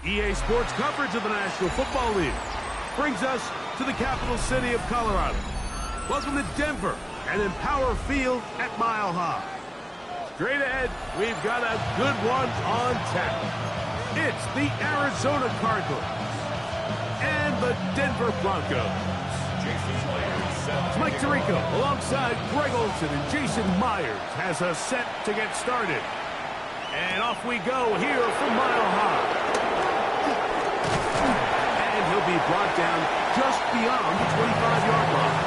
EA Sports coverage of the National Football League brings us to the capital city of Colorado. Welcome to Denver and Empower Field at Mile High. Straight ahead, we've got a good one on tap. It's the Arizona Cardinals and the Denver Broncos. Mike Tirico alongside Greg Olsen and Jason Myers has us set to get started. And off we go here from Mile High. And he'll be brought down just beyond the 25-yard line.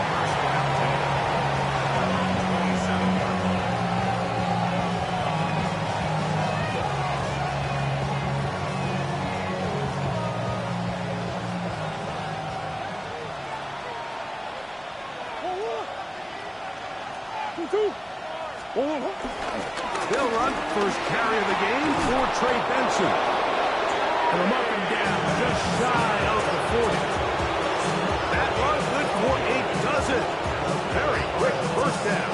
They'll run first carry of the game for Trey Benson. And him up and down, just shy of the 40. That was good for a dozen. Very quick first down.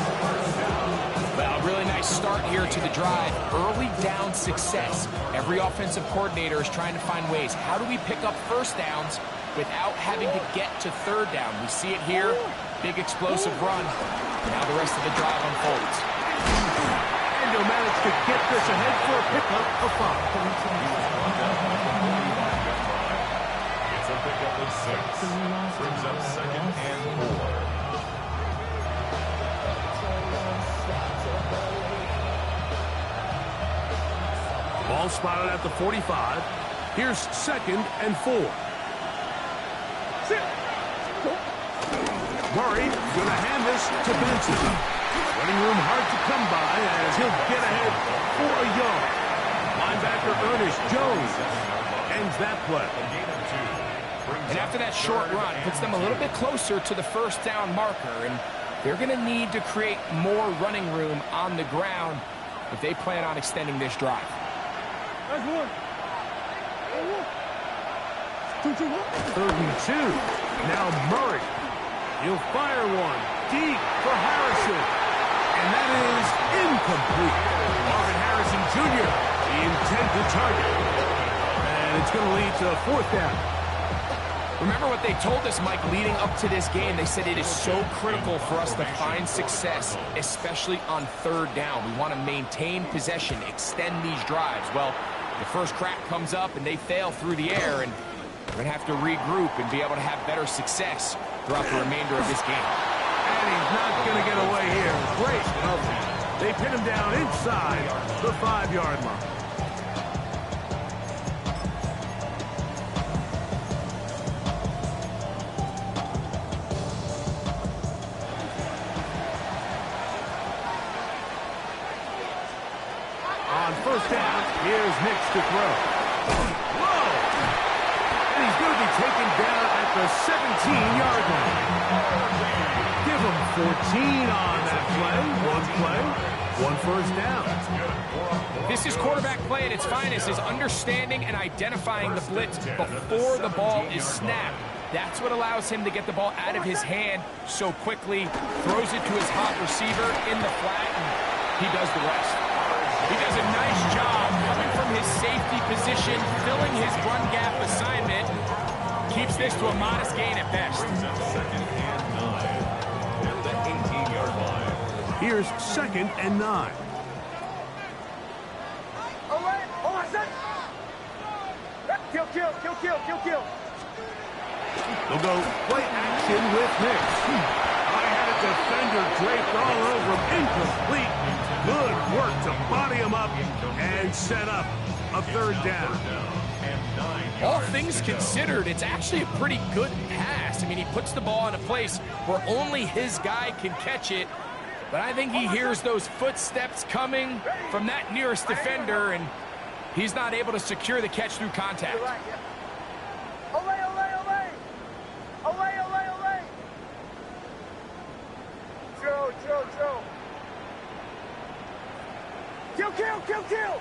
Well, really nice start here to the drive. Early down success. Every offensive coordinator is trying to find ways. How do we pick up first downs without having to get to third down? We see it here. Big explosive run. Now the rest of the drive unfolds. And they'll manage to get this ahead for a pickup of 5. It's a pickup of 6. Brings up 2nd and 4. Ball spotted at the 45. Here's 2nd and 4. Murray going to hand this to Benson. Running room hard to come by as he'll get ahead for a yard. Linebacker Ernest Jones ends that play. And after that short run, puts them a little bit closer to the first down marker. And they're going to need to create more running room on the ground if they plan on extending this drive. Third and 2. Now Murray. He'll fire one deep for Harrison. And that is incomplete. Marvin Harrison Jr., the intended target. And it's going to lead to a 4th down. Remember what they told us, Mike, leading up to this game. They said it is so critical for us to find success, especially on third down. We want to maintain possession, extend these drives. Well, the first crack comes up and they fail through the air, and we're going to have to regroup and be able to have better success throughout the remainder of this game. And he's not going to get away here. Great coverage. They pin him down inside the 5-yard line. On first down, here's Nix to throw. Whoa! And he's going to be taken down at the 17-yard line. Give him 14 on that play. One first down. This is quarterback play at its finest, is understanding and identifying the blitz before the ball is snapped. That's what allows him to get the ball out of his hand so quickly, throws it to his hot receiver in the flat, and he does the rest. He does a nice job coming from his safety position, filling his run gap assignment. Keeps this to a modest gain at best. 2nd and 9. At the 18-yard line. Here's 2nd and 9. Kill. They'll go play action with Nix. I had a defender draped all over him. Incomplete. Good work to body him up and set up a 3rd down. All things considered, it's actually a pretty good pass. I mean, he puts the ball in a place where only his guy can catch it. But I think he hears those footsteps coming from that nearest defender, and he's not able to secure the catch through contact. Kill.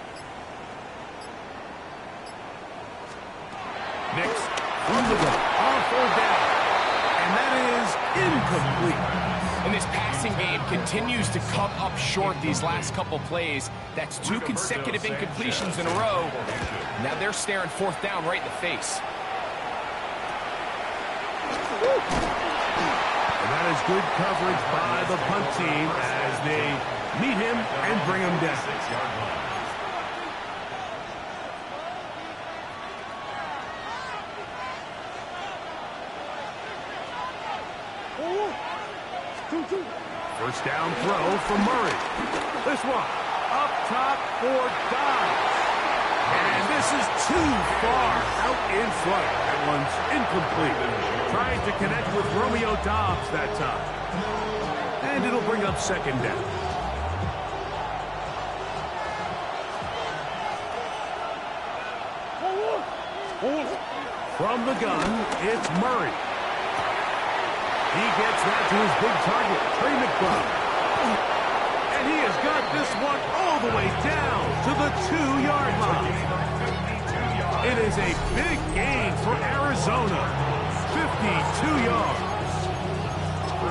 Nix through the goal on 4th down. And that is incomplete. And this passing passing game continues to come up short these last couple plays. That's 2 consecutive incompletions in a row. Now they're staring 4th down right in the face. And that is good coverage by the punt team as they meet him and bring him down. First down throw from Murray. This one up top for Dobbs. And this is too far out in front. That one's incomplete. Trying to connect with Romeo Dobbs that time. And it'll bring up 2nd down. From the gun, it's Murray. He gets that to his big target, Trey McBride. And he has got this one all the way down to the 2-yard line. It is a big gain for Arizona. 52 yards.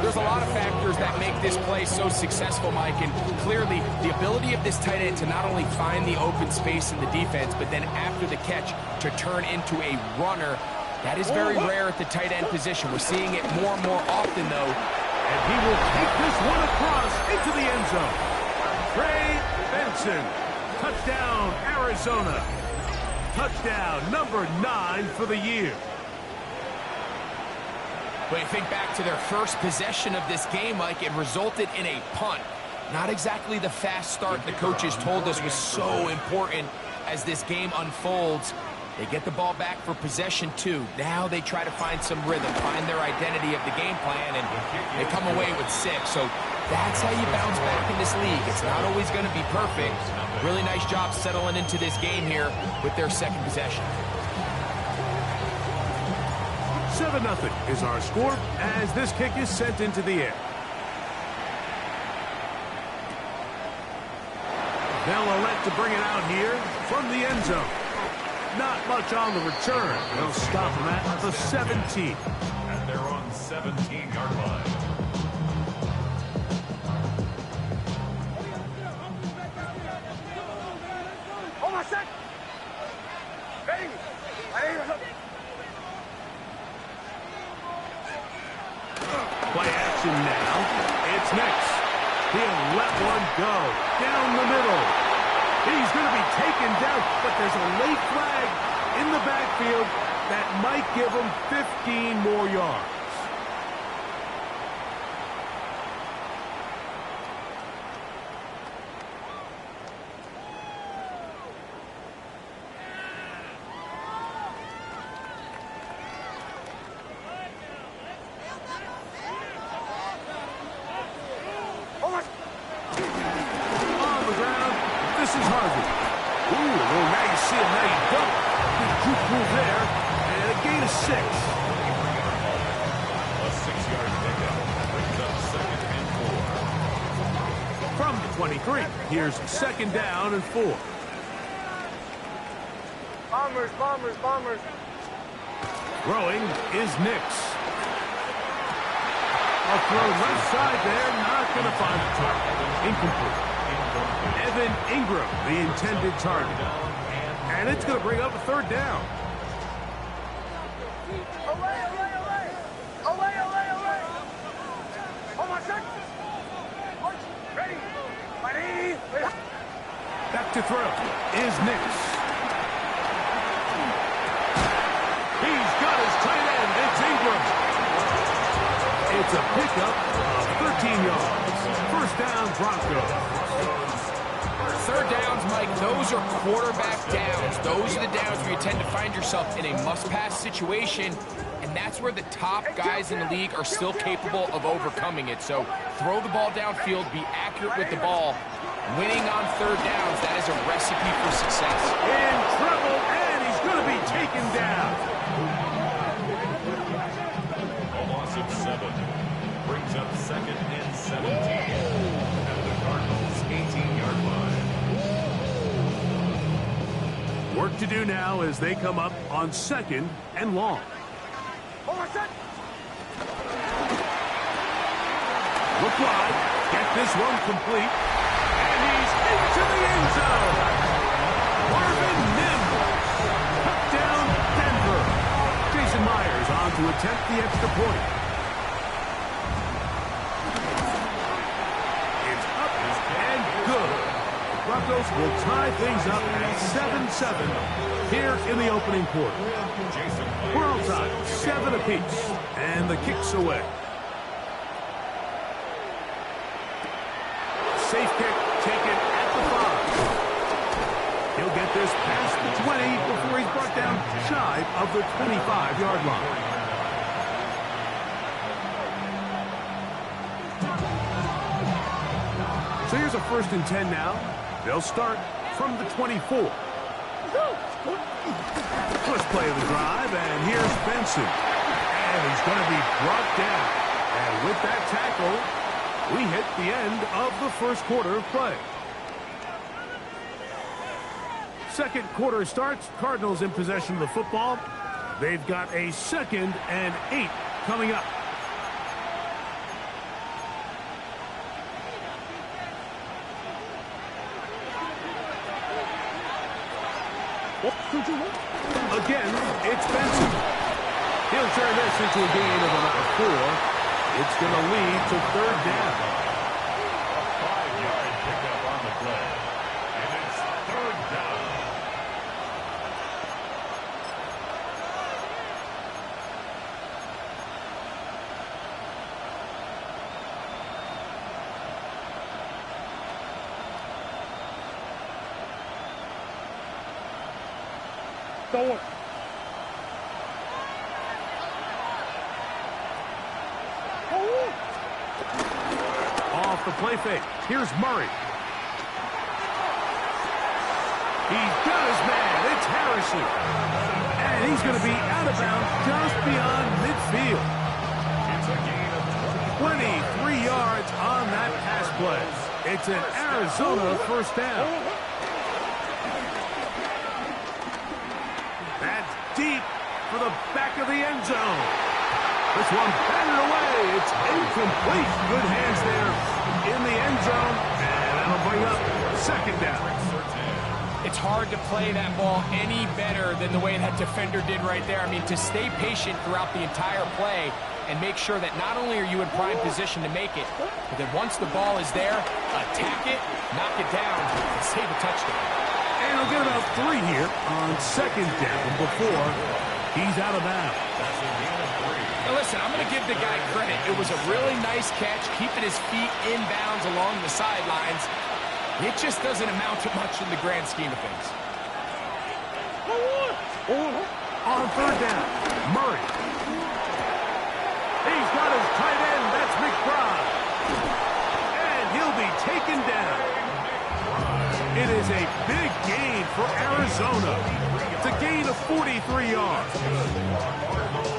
There's a lot of factors that make this play so successful, Mike, and clearly the ability of this tight end to not only find the open space in the defense, but then after the catch to turn into a runner. That is very rare at the tight end position. We're seeing it more and more often, though. And he will take this one across into the end zone. Trey Benson. Touchdown, Arizona. Touchdown number 9 for the year. But you think back to their first possession of this game, Mike, it resulted in a punt. Not exactly the fast start the coaches told us was so important as this game unfolds. They get the ball back for possession 2. Now they try to find some rhythm, find their identity of the game plan, and they come away with 6. So that's how you bounce back in this league. It's not always going to be perfect. Really nice job settling into this game here with their 2nd possession. 7-0 is our score as this kick is sent into the air. They'll elect to bring it out here from the end zone. Not much on the return. They'll stop them at the 17. And they're on 17-yard line. Hold on a sec. Ready? Play action now. It's next. He'll let one go down the middle. He's going to be taken down, but there's a late flag in the backfield that might give him 15 more yards. Here's 2nd down and 4. Bombers. Throwing is Nix. A throw left side there, not going to find the target. Incomplete. Evan Ingram, the intended target. And it's going to bring up a 3rd down. Away. Hold on a sec. Ready? Back to throw is Nix. He's got his tight end. It's Ingram. It's a pickup of 13 yards. 1st down, Broncos. 3rd downs, Mike, those are quarterback downs. Those are the downs where you tend to find yourself in a must-pass situation, and that's where the top guys in the league are still capable of overcoming it. So throw the ball downfield, be accurate with the ball. Winning on 3rd downs, that is a recipe for success. In trouble, and he's going to be taken down. A loss of 7 brings up 2nd and 17 at the Cardinals' 18-yard line. Work to do now as they come up on 2nd and long. Hold on a sec. Look wide. Get this one complete. And he's into the end zone. Marvin Mims. Touchdown, Denver. Jason Myers on to attempt the extra point. It's up and good. The Broncos will tie things up at 7-7 here in the opening quarter. We're all tied, 7 apiece, and the kick's away. Safe kick taken at the 5. He'll get this past the 20 before he's brought down shy of the 25-yard line. So here's a 1st and 10 now. They'll start from the 24. First play of the drive, and here's Benson. And he's going to be brought down. And with that tackle, we hit the end of the first quarter of play. Second quarter starts. Cardinals in possession of the football. They've got a 2nd and 8 coming up. Again, it's Benson. He'll turn this into a gain of about 4. It's going to lead to 3rd down. A 5-yard pickup on the play. And it's 3rd down. Forward. Off the play fake. Here's Murray. He's got his man. It's Harrison. And he's going to be out of bounds just beyond midfield. It's a gain of 23 yards on that pass play. It's an Arizona 1st down. That's deep for the back of the end zone. This one batted away. It's incomplete. Good hands there in the end zone. And that'll bring up 2nd down. It's hard to play that ball any better than the way that defender did right there. I mean, to stay patient throughout the entire play and make sure that not only are you in prime position to make it, but that once the ball is there, attack it, knock it down, and save a touchdown. And he'll get about 3 here on 2nd down before he's out of bounds. Now listen, I'm going to give the guy credit. It was a really nice catch, keeping his feet in bounds along the sidelines. It just doesn't amount to much in the grand scheme of things. On 3rd down, Murray. He's got his tight end. That's McBride. And he'll be taken down. It is a big gain for Arizona. It's a gain of 43 yards.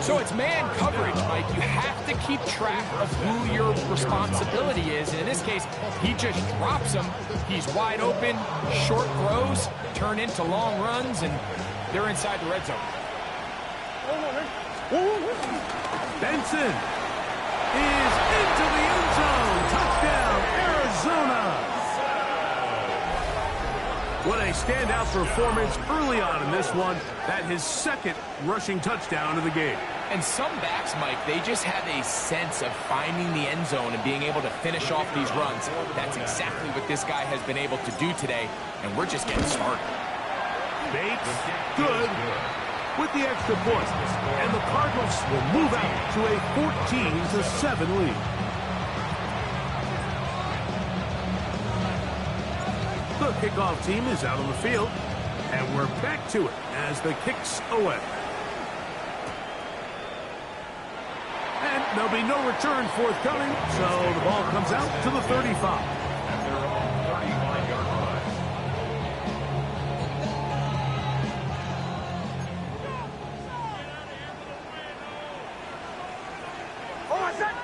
So it's man coverage, Mike. You have to keep track of who your responsibility is. And in this case, he just drops him. He's wide open, short throws, turn into long runs, and they're inside the red zone. Benson is into the end zone. Touchdown, Arizona. What a standout performance early on in this one. That his 2nd rushing touchdown of the game. And some backs, Mike, they just have a sense of finding the end zone and being able to finish off these runs. That's exactly what this guy has been able to do today, and we're just getting started. Bates, good, with the extra point. And the Cardinals will move out to a 14-7 lead. The kickoff team is out on the field, and we're back to it as the kick's away. And there'll be no return forthcoming, so the ball comes out to the 35. And they're on 35-yard line. Forward set.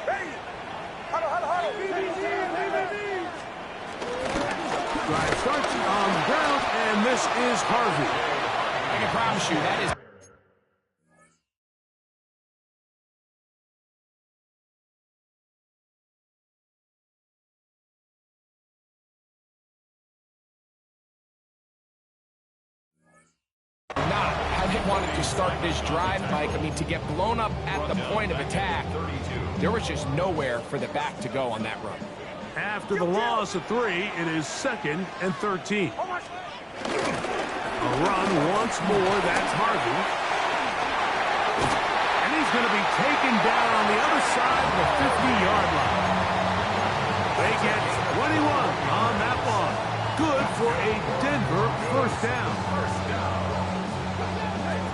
Ready. Huddle. Drive starts on the ground, and this is Harvey. I can promise you that is wanted to start this drive, Mike, I mean, to get blown up at the point of attack, there was just nowhere for the back to go on that run. After the loss of 3, it is 2nd and 13. A run once more, that's Harvey. And he's going to be taken down on the other side of the 50-yard line. They get 21 on that one. Good for a Denver first down.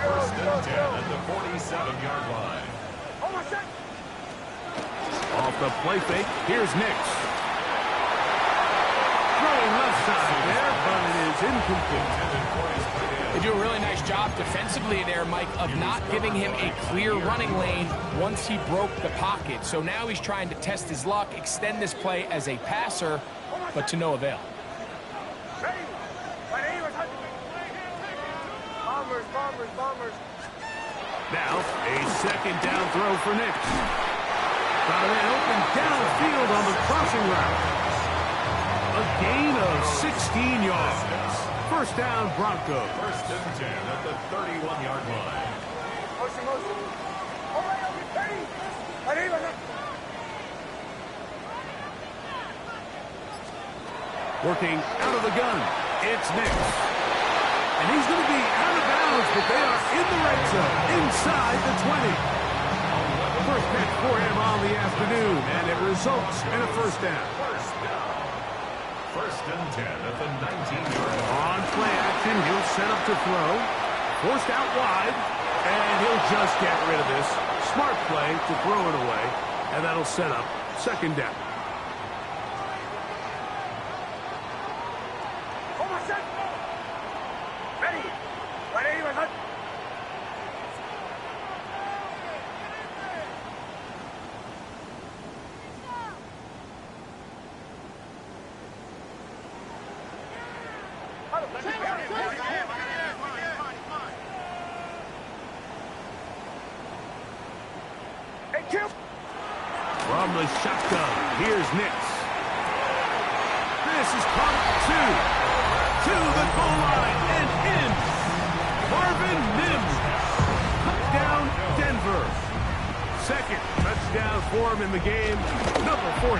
First and 10 at the 47-yard line. Off the play fake, here's Nix. Throwing left side there, but it is incomplete. They do a really nice job defensively there, Mike, of not giving him a clear running lane once he broke the pocket. So now he's trying to test his luck, extend this play as a passer, but to no avail. Bombers. Now, a second down throw for Nix. Got a man open downfield on the crossing route. A gain of 16 yards. First down, Broncos. First and 10 at the 31-yard line. Working out of the gun, it's Nix. And he's going to be out of bounds, but they are in the red zone, inside the 20. First catch for him on the afternoon, and it results in a first down. First and 10 at the 19-yard line. On play action, he'll set up to throw. Forced out wide, and he'll just get rid of this. Smart play to throw it away, and that'll set up second down. From the shotgun, here's Nix. This is caught to the goal line and in. Marvin Mims, touchdown Denver. Second touchdown for him in the game, number 14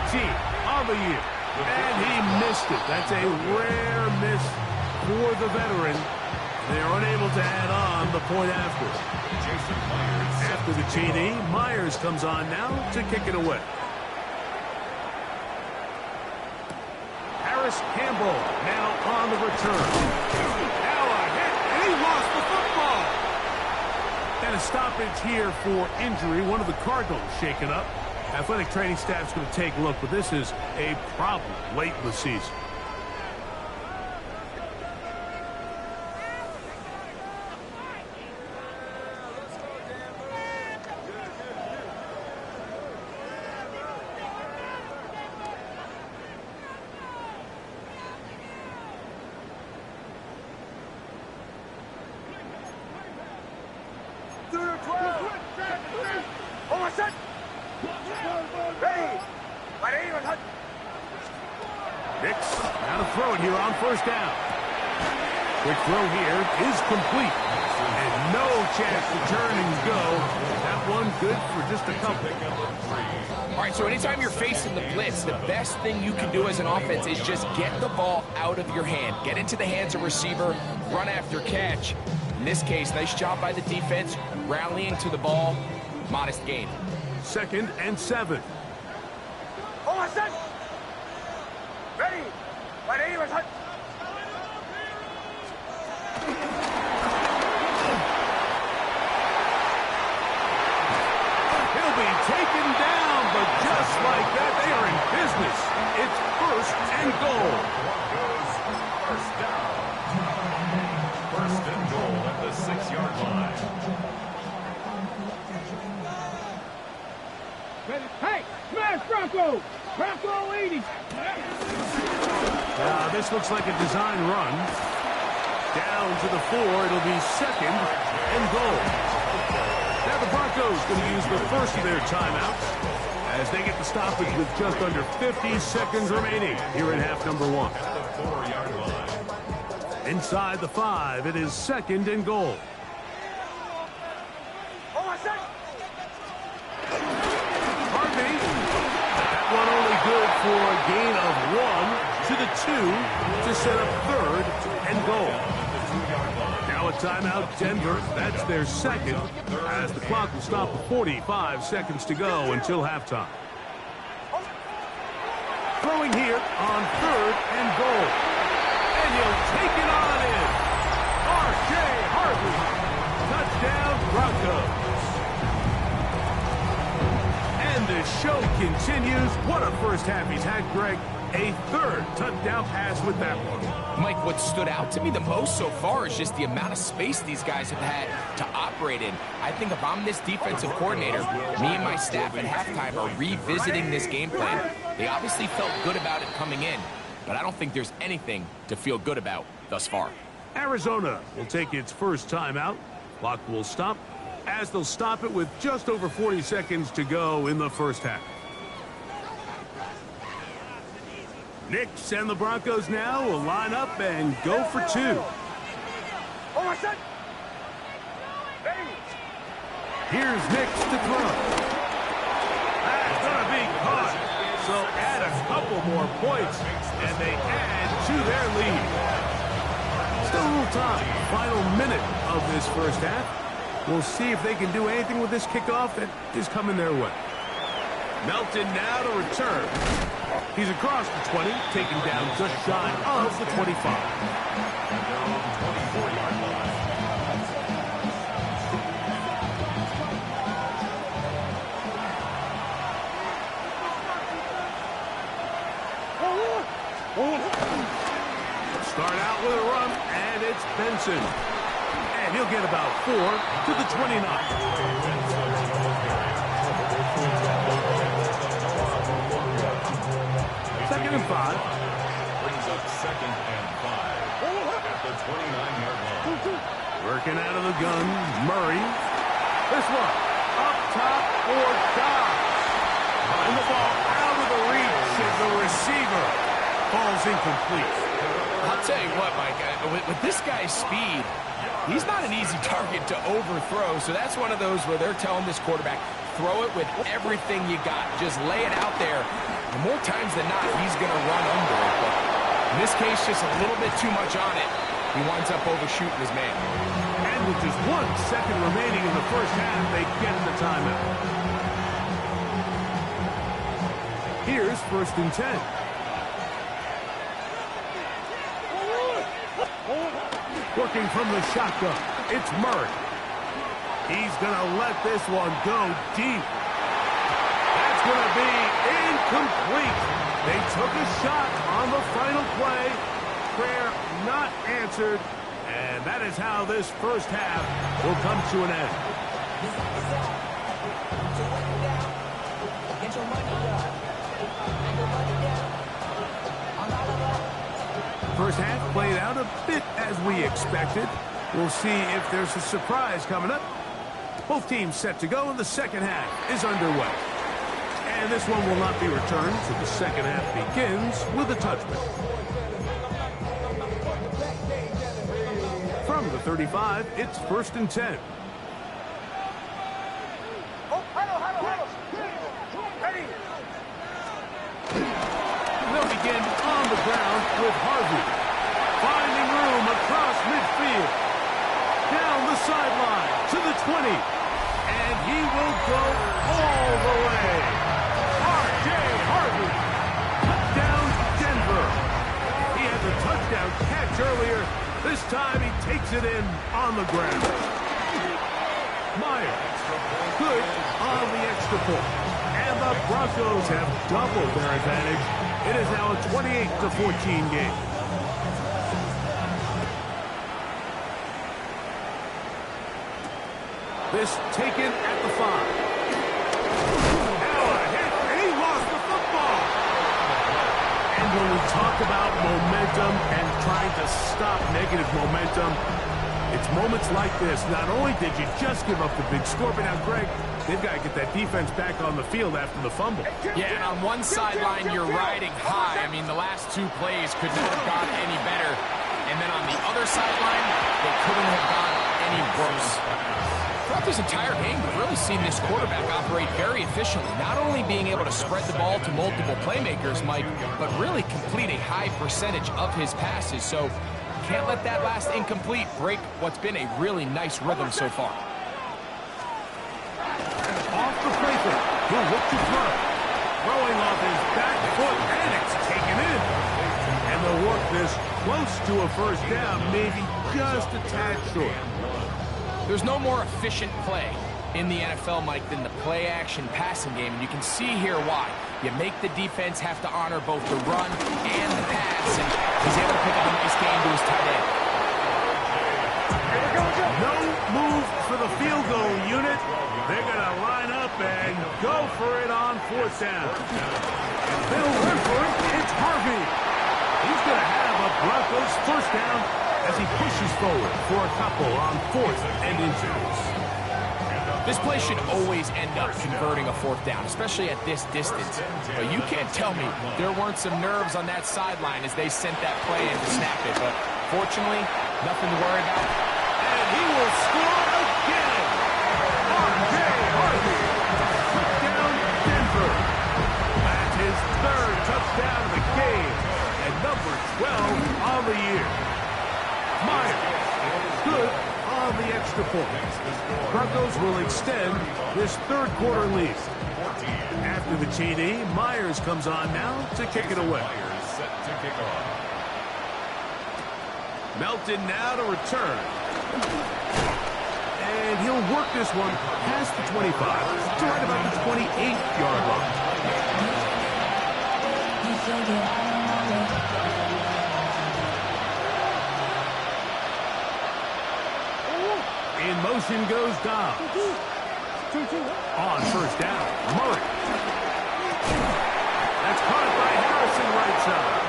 on the year. And he missed it. That's a rare miss for the veteran. They're unable to add on the point after. Jason Myers. After the TD, Myers comes on now to kick it away. Harris Campbell now on the return. Now a hit, and he lost the football. And a stoppage here for injury. One of the Cardinals shaken up. Athletic training staff's going to take a look, but this is a problem late in the season. Nix, now to throw it here on first down. Quick throw here is complete. And no chance to turn and go. That one good for just a couple. All right, so anytime you're facing the blitz, the best thing you can do as an offense is just get the ball out of your hand. Get into the hands of receiver, run after catch. In this case, nice job by the defense, rallying to the ball. Modest gain. 2nd and 7. Ready. He'll be taken down, but just like that, they are in business. It's 1st and goal. Broncos first down. 1st and goal at the 6-yard line. Hey, smash Bronco! Bronco 80! This looks like a design run. Down to the 4, it'll be 2nd and goal. Now the Broncos going to use the first of their timeouts as they get the stoppage with just under 50 seconds remaining here in half number 1. At the 4-yard line. Inside the 5, it is 2nd and goal. 2 to set up 3rd and goal. Now a timeout, Denver. That's their second, as the clock will stop with 45 seconds to go until halftime. Throwing here on 3rd and goal. And he'll take it on in. R.J. Harvey. Touchdown, Broncos. And the show continues. What a first half he's had, Greg. A 3rd touchdown pass with that one. Mike, what stood out to me the most so far is just the amount of space these guys have had to operate in. I think if I'm this defensive coordinator, me and my staff at halftime are revisiting this game plan. They obviously felt good about it coming in, but I don't think there's anything to feel good about thus far. Arizona will take its first timeout. Clock will stop, as they'll stop it with just over 40 seconds to go in the first half. Knicks and the Broncos now will line up and go for 2. Here's Knicks to throw. That's going to be caught. So add a couple more points, and they add to their lead. Still a little time. Final minute of this first half. We'll see if they can do anything with this kickoff that is coming their way. Melton now to return. He's across the 20, taken down just shy of the 25. And they're on the 24-yard line. Start out with a run, and it's Benson. And he'll get about 4 to the 29. Second and 5. Brings up 2nd and 5 at the 29-yard line. Working out of the gun, Murray. This one, up top for Dobbs. And the ball out of the reach, and the receiver falls incomplete. I'll tell you what, Mike, with this guy's speed, he's not an easy target to overthrow, so that's one of those where they're telling this quarterback, throw it with everything you got. Just lay it out there. And more times than not, he's going to run under it. But in this case, just a little bit too much on it. He winds up overshooting his man. And with just 1 second remaining in the first half, they get the timeout. Here's 1st and 10. Working from the shotgun, it's Murray. He's going to let this one go deep. That's going to be incomplete. They took a shot on the final play. Prayer not answered. And that is how this first half will come to an end. First half played out a bit as we expected. We'll see if there's a surprise coming up. Both teams set to go, and the second half is underway. And this one will not be returned, so the second half begins with a touchback. From the 35, it's 1st and 10. They'll begin on the ground with Harvey. Finding room across midfield. Down the sideline to the 20. And he will go all the way. R.J. Harvey. Touchdown, Denver. He had the touchdown catch earlier. This time he takes it in on the ground. Meyer. Good on the extra point. And the Broncos have doubled their advantage. It is now a 28-14 game. This taken at the 5. Now a hit, and he lost the football. And when we talk about momentum and trying to stop negative momentum, it's moments like this. Not only did you just give up the big score, but now, Greg, they've got to get that defense back on the field after the fumble. Yeah, and on one sideline, you're riding high. I mean, the last 2 plays could not have gone any better. And then on the other sideline, they couldn't have gone any worse. Throughout this entire game, we've really seen this quarterback operate very efficiently, not only being able to spread the ball to multiple playmakers, Mike, but really complete a high percentage of his passes. So can't let that last incomplete break what's been a really nice rhythm so far. Off the playthrough. He'll look to throw. Throwing off his back foot, and it's taken in. And they'll work this close to a first down, maybe just a tad short. There's no more efficient play in the NFL, Mike, than the play-action passing game, and you can see here why. You make the defense have to honor both the run and the pass, and he's able to pick up a nice game to his tight end. No move for the field goal unit. They're going to line up and go for it on fourth down. They'll run for it. It's Harvey. He's going to have a Broncos first down as he pushes forward for a couple on 4th and inches. This play should always end up converting a fourth down, especially at this distance. But you can't tell me there weren't some nerves on that sideline as they sent that play in to snap it. But fortunately, nothing to worry about. And he will score again. R.J. Harvey. Touchdown, Denver. That's his 3rd touchdown of the game. And number 12 on the year. Myers, good on the extra point. Broncos will extend this 3rd quarter lead. After the TD, Myers comes on now to kick it away. Melton now to return. And he'll work this one past the 25 to right about the 28-yard line. In motion goes Dobbs. On first down, Murray. That's caught by Harrison right side.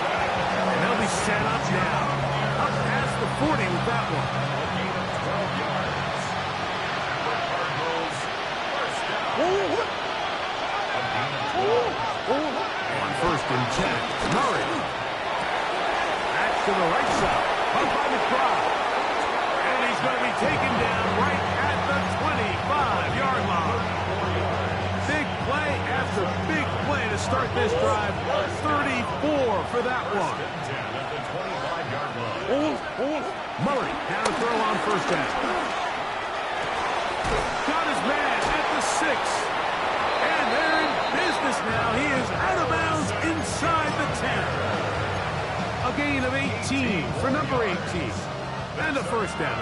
And they'll be set up now. Up past the 40 with that one. 12 yards. Cardinals, first down. On first and 10, Murray. Back to the right side. Up by McBride. And he's going to be taken down right at the 25-yard line. Big play after big play to start this drive. 34 for that one. Murray down to throw on first down. Got his man at the 6. And they're in business now. He is out of bounds inside the 10. A gain of 18 for number 18. And a first down.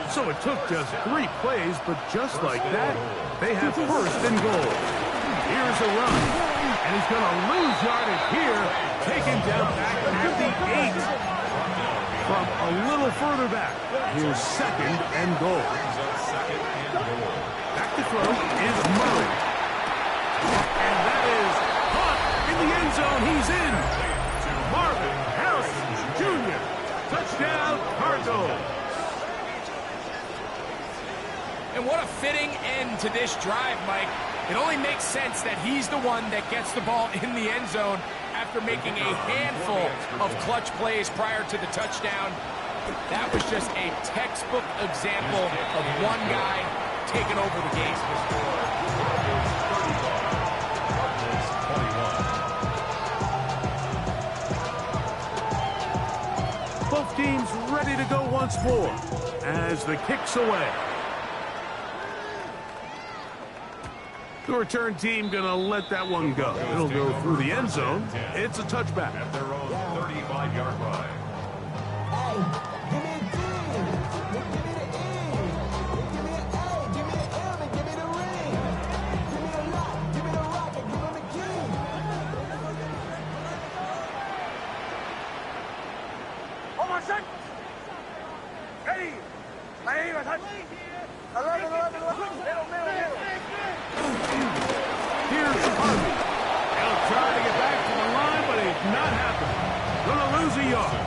So it took just 3 plays, but just like that, they have first and goal. Here's a run. And he's going to lose yardage here. Taken down back at the 8. From a little further back, here's second and goal. Back to throw is Murray. And that is caught in the end zone. He's in. Marvin Harrison Jr. Touchdown, Cardinals. And what a fitting end to this drive, Mike. It only makes sense that he's the one that gets the ball in the end zone after making a handful of clutch plays prior to the touchdown. That was just a textbook example of one guy taking over the game. Both teams ready to go once more as the kick's away. The return team going to let that one go. It'll go through the end zone. It's a touchback. At their own 35-yard line. Hold on a sec. Ready. Ready, attack. 11. Middle. Here's Harvey. He'll try to get back to the line, but it's not happening. Going to lose a yard.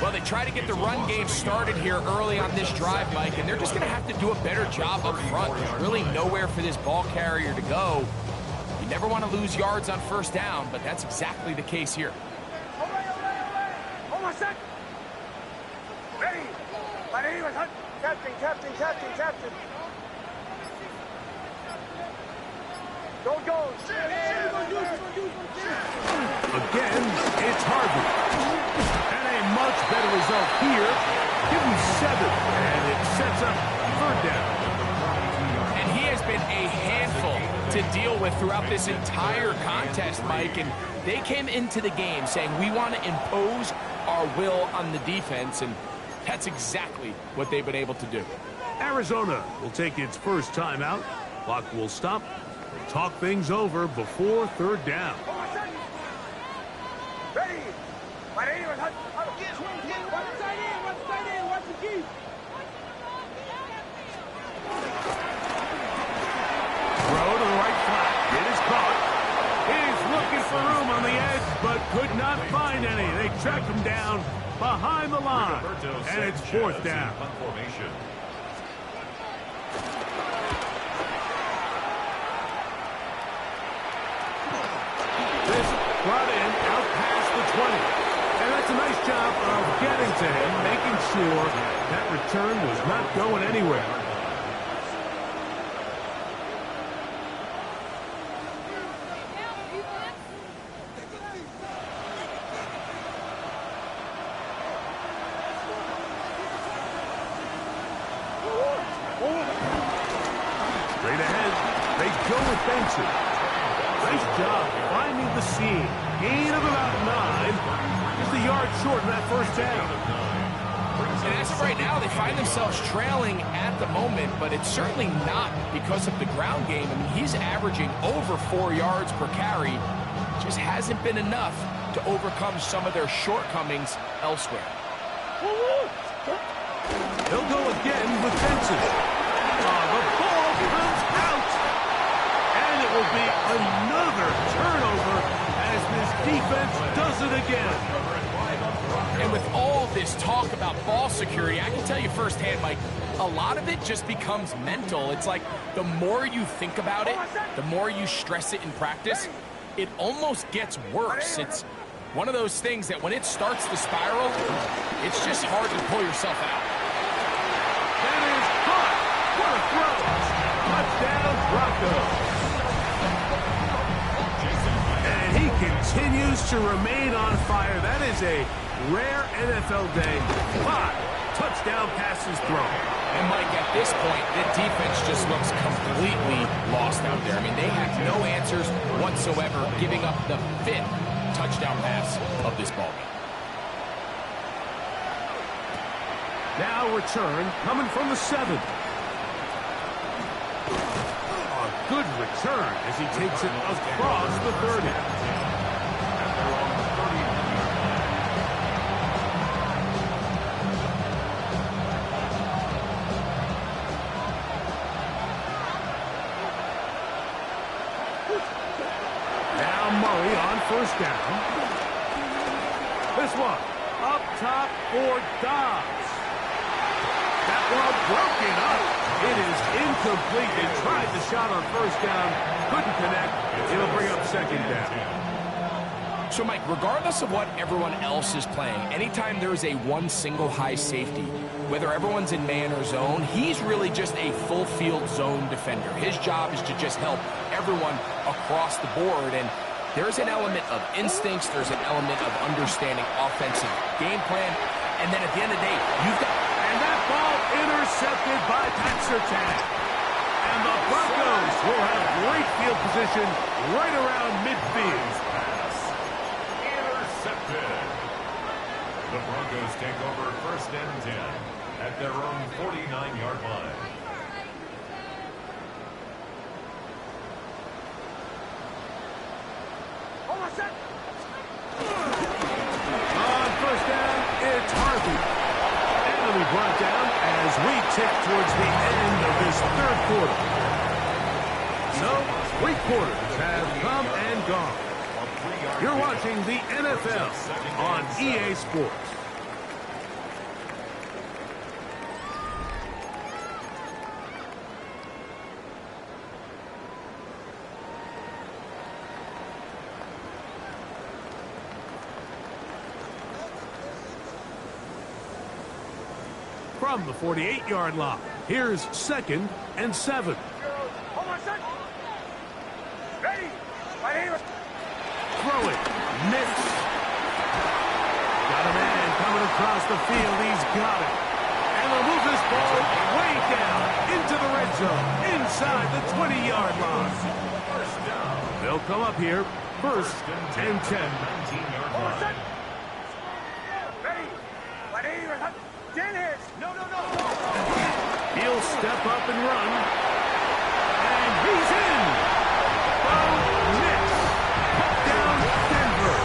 Well, they try to get the run game started here early on this drive, Mike, and they're just going to have to do a better job up front. There's really nowhere for this ball carrier to go. You never want to lose yards on first down, but that's exactly the case here. Hold on a sec. Ready. Ready, attack. Captain, captain, captain, captain. Go, go. Again, it's Harvey. And a much better result here. Give him 7, and it sets up 3rd down. And he has been a handful to deal with throughout this entire contest, Mike. And they came into the game saying, we want to impose our will on the defense, and that's exactly what they've been able to do. Arizona will take its first timeout. Clock will stop. Talk things over before 3rd down. Ready. Watch the tight end, watch the key. Throw to the right flat. It is caught. He's looking for room on the edge, but could not find any. They track him down behind the line, and it's 4th down. This brought in out past the 20. And that's a nice job of getting to him, making sure that return was not going anywhere. Straight ahead, they go with Benson. Nice job finding the seam. Gain of about 9. Just a yard short of that 1st down. And as of right now, they find themselves trailing at the moment, but it's certainly not because of the ground game. I mean, he's averaging over 4 yards per carry. Just hasn't been enough to overcome some of their shortcomings elsewhere. He'll go again with Benson. The ball comes out. And it will be another turnover as this defense does it again. And with all this talk about ball security, I can tell you firsthand, Mike, a lot of it just becomes mental. It's like the more you think about it, the more you stress it in practice, it almost gets worse. It's one of those things that when it starts to spiral, it's just hard to pull yourself out. That is caught. What a throw. Touchdown, Broncos. And he continues to remain on fire. That is a rare NFL day. 5 touchdown passes thrown. And Mike, at this point, the defense just looks completely lost out there. I mean, they have no answers whatsoever, giving up the 5th touchdown pass of this ballgame. Now return coming from the 7. A good return as he takes it across the 30. Now Murray on 1st down. This one up top for Dobbs. That one broken up. It is incomplete. They tried the shot on 1st down. Couldn't connect. It'll bring up 2nd down. So, Mike, regardless of what everyone else is playing, anytime there is a one single high safety, whether everyone's in man or zone, he's really just a full field zone defender. His job is to just help everyone across the board. And there's an element of instincts. There's an element of understanding offensive game plan. And then at the end of the day, you've got... And that ball intercepted by Pat Surtain. And the Broncos will have great field position right around midfield. Intercepted. The Broncos take over 1st and 10 at their own 49-yard line. On 1st down, it's Harvey. And it'll be brought down as we tick towards the end of this 3rd quarter. So, 3 quarters have come and gone. You're watching the NFL on EA Sports. from the 48-yard line. Here's 2nd and 7. Hold on, son. Ready. Right here. Throw it. Miss. Got a man coming across the field. He's got it. And they'll move this ball way down into the red zone, inside the 20-yard line. They'll come up here, 1st and 10. Hold on, son. Ready. Right here. Jan hands. No. He'll step up and run. And he's in. Oh, miss. Down Denver.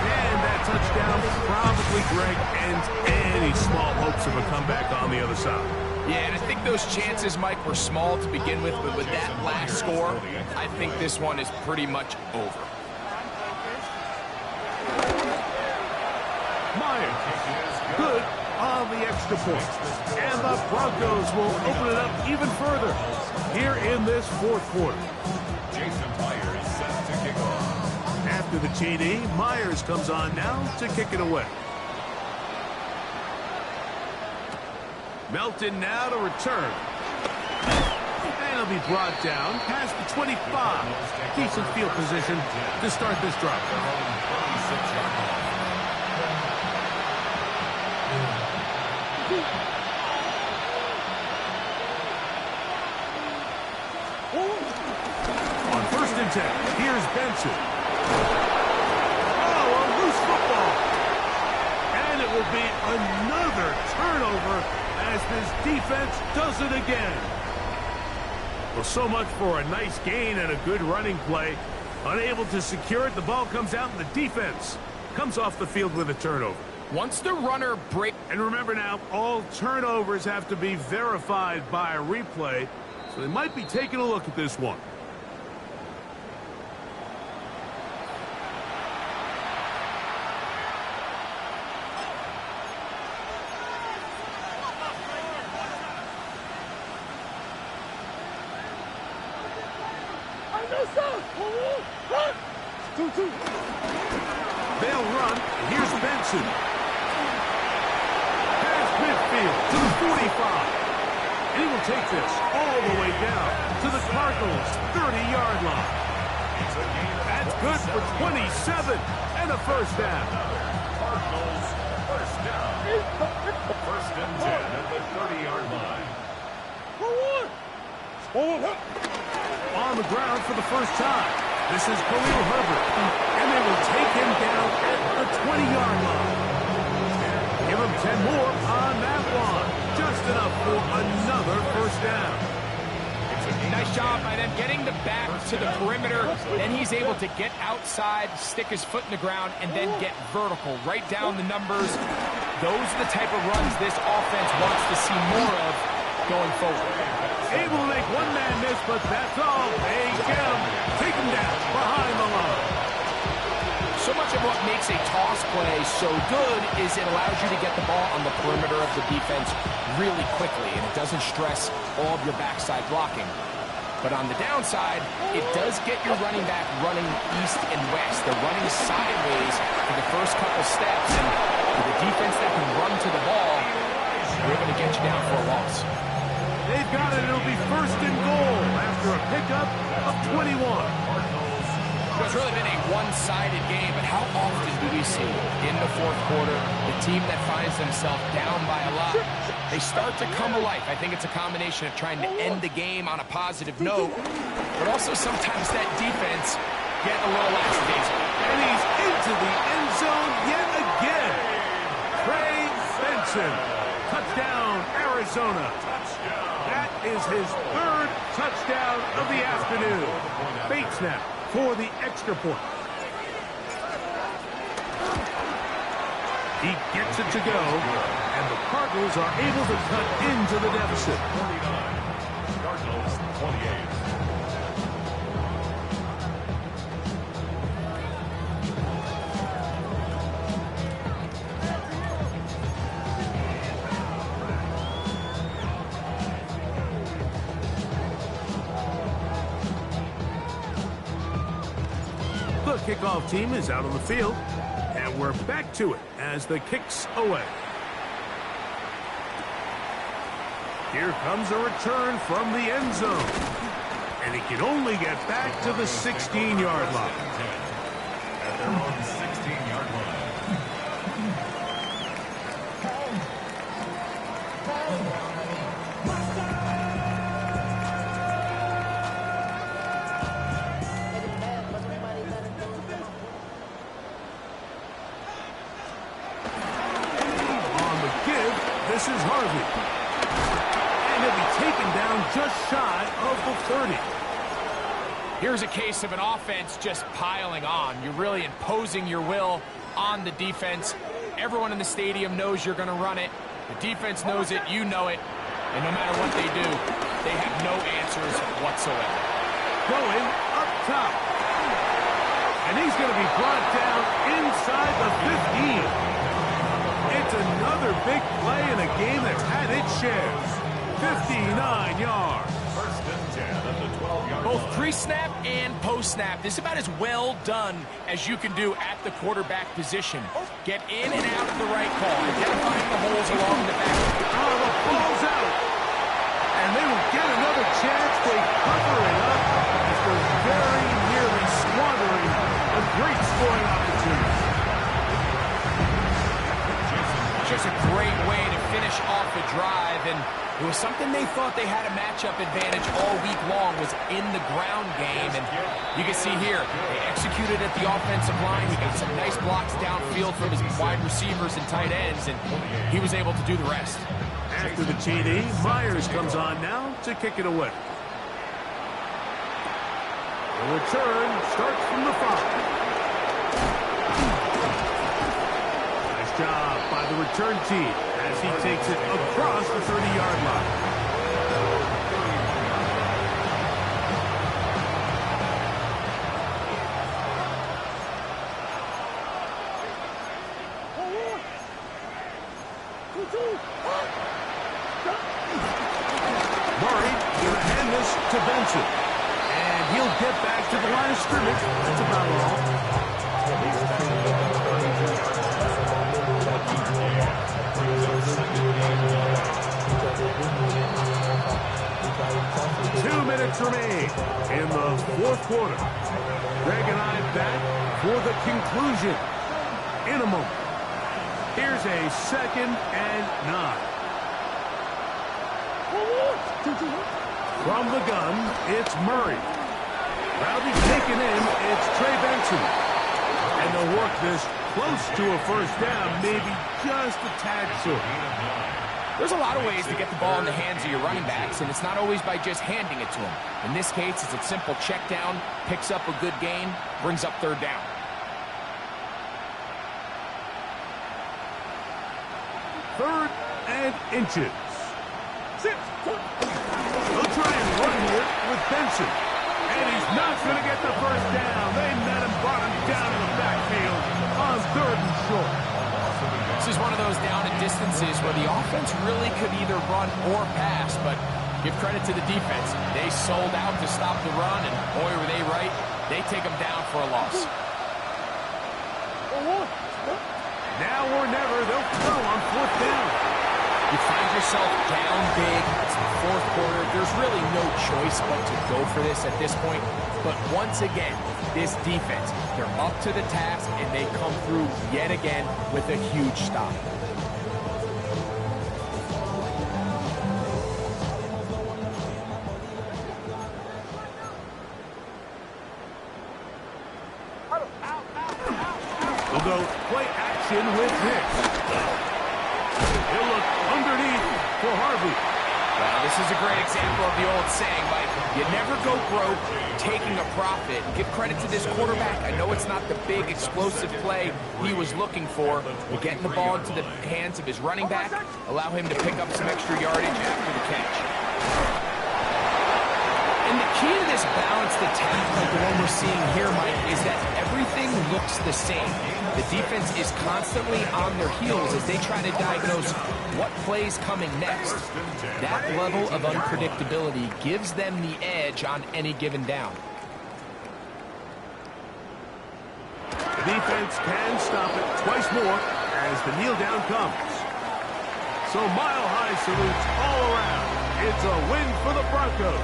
And that touchdown probably, Greg, ends any small hopes of a comeback on the other side. Yeah, and I think those chances, Mike, were small to begin with, but with that last score, I think this one is pretty much over. Myers, good on the extra point. And the Broncos will open it up even further here in this 4th quarter. Jason Myers set to kick off. After the TD, Myers comes on now to kick it away. Melton now to return. And he'll be brought down past the 25. Decent field position to start this drive. On 1st and 10, here's Benson. Oh, a loose football. And it will be another turnover as this defense does it again. Well, so much for a nice gain and a good running play. Unable to secure it, the ball comes out and the defense comes off the field with a turnover. Once the runner breaks... And remember now, all turnovers have to be verified by a replay, so they might be taking a look at this one. They'll run. Here's Benson. Past midfield to the 45. And he will take this all the way down to the Cardinals' 30-yard line. That's good for 27 and a first down. Cardinals first down. 1st and 10 at the 30-yard line. On the ground for the first time. This is Khalil Herbert. And they will take him down at the 20-yard line. Give him 10 more on that one. Just enough for another first down. Nice job by them getting the back to the perimeter. Then he's able to get outside, stick his foot in the ground, and then get vertical. Right down the numbers. Those are the type of runs this offense wants to see more of going forward. Able to make one man miss, but that's all. They get him. Take him down behind the line. So much of what makes a toss play so good is it allows you to get the ball on the perimeter of the defense really quickly, and it doesn't stress all of your backside blocking. But on the downside, it does get your running back running east and west. They're running sideways for the first couple steps, and with a defense that can run to the ball, they're able to get you down for a loss. They've got it. It'll be 1st and goal after a pickup of 21. It's really been a one-sided game, but how often do we see in the 4th quarter the team that finds themselves down by a lot, they start to come alive? I think it's a combination of trying to end the game on a positive note, but also sometimes that defense getting a little lackadaisical. And he's into the end zone yet again. Trey Benson. Touchdown, Arizona. That is his 3rd touchdown of the afternoon. Bates now for the extra point. He gets it to go, and the Cardinals are able to cut into the deficit. 49. Cardinals 28. Kickoff team is out on the field, and we're back to it as the kick's away. Here comes a return from the end zone. And he can only get back to the 16-yard line. At their own 16-yard line. This is Harvey. And he'll be taken down just shy of the 30. Here's a case of an offense just piling on. You're really imposing your will on the defense. Everyone in the stadium knows you're going to run it. The defense knows it, you know it. And no matter what they do, they have no answers whatsoever. Going up top. And he's going to be brought down inside the 15. It's another big play in a game that's had its shares. 59 yards. First and 10 at the 12-yard line. Both pre-snap and post-snap. This is about as well done as you can do at the quarterback position. Get in and out of the right call, identifying the holes along the back. Oh, the ball's out. And they will get another chance. They cover it up after very nearly squandering a great scoring opportunity. Just a great way to finish off the drive, and it was something they thought they had a matchup advantage all week long, was in the ground game, and you can see here, they executed at the offensive line. He got some nice blocks downfield from his wide receivers and tight ends, and he was able to do the rest. After the TD, Myers comes on now to kick it away. The return starts from the 5. Job by the return team as he takes it across the 30-yard line. Murray going to hand this to Benson. And he'll get back to the line of scrimmage. That's about all. 2 minutes remain in the fourth quarter. Greg and I back for the conclusion in a moment. Here's a 2nd and 9. From the gun, it's Murray. Proudly taken in, it's Trey Benson. And they'll work this close to a first down, maybe just a tad short. There's a lot of ways to get the ball in the hands of your running backs, and it's not always by just handing it to them. In this case, it's a simple check down, picks up a good gain, brings up 3rd down. Third and inches. They'll try and run here with Benson. And he's not going to get the first down. They met him, brought him down in the backfield on 3rd and short. This is one of those down and distances where the offense really could either run or pass, but give credit to the defense. They sold out to stop the run, and boy, were they right. They take them down for a loss. Now or never, they'll throw on 4th down. You find yourself down big. It's the 4th quarter. There's really no choice but to go for this at this point. But once again, this defense, they're up to the task, and they come through yet again with a huge stop. We'll go play action with Hicks. He'll look underneath for Harvey. Well, this is a great example of the old saying, Mike. You never go broke taking a profit. Give credit to this quarterback. I know it's not the big explosive play he was looking for, but getting the ball into the hands of his running back, allow him to pick up some extra yardage after the catch. And the key to this balanced attack, like the one we're seeing here, Mike, is that everything looks the same. The defense is constantly on their heels as they try to diagnose what play's coming next. That level of unpredictability gives them the edge on any given down. The defense can stop it twice more as the kneel down comes. So mile-high salutes all around. It's a win for the Broncos.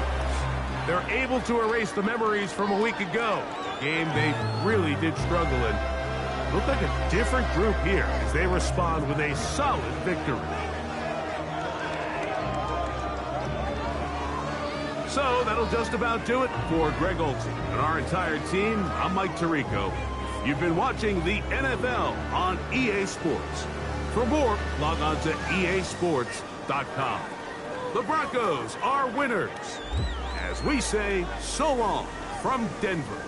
They're able to erase the memories from a week ago, a game they really did struggle in. Look like a different group here as they respond with a solid victory. So that'll just about do it for Greg Olsen and our entire team. I'm Mike Tirico. You've been watching the NFL on EA Sports. For more, log on to easports.com. The Broncos are winners. As we say, so long from Denver.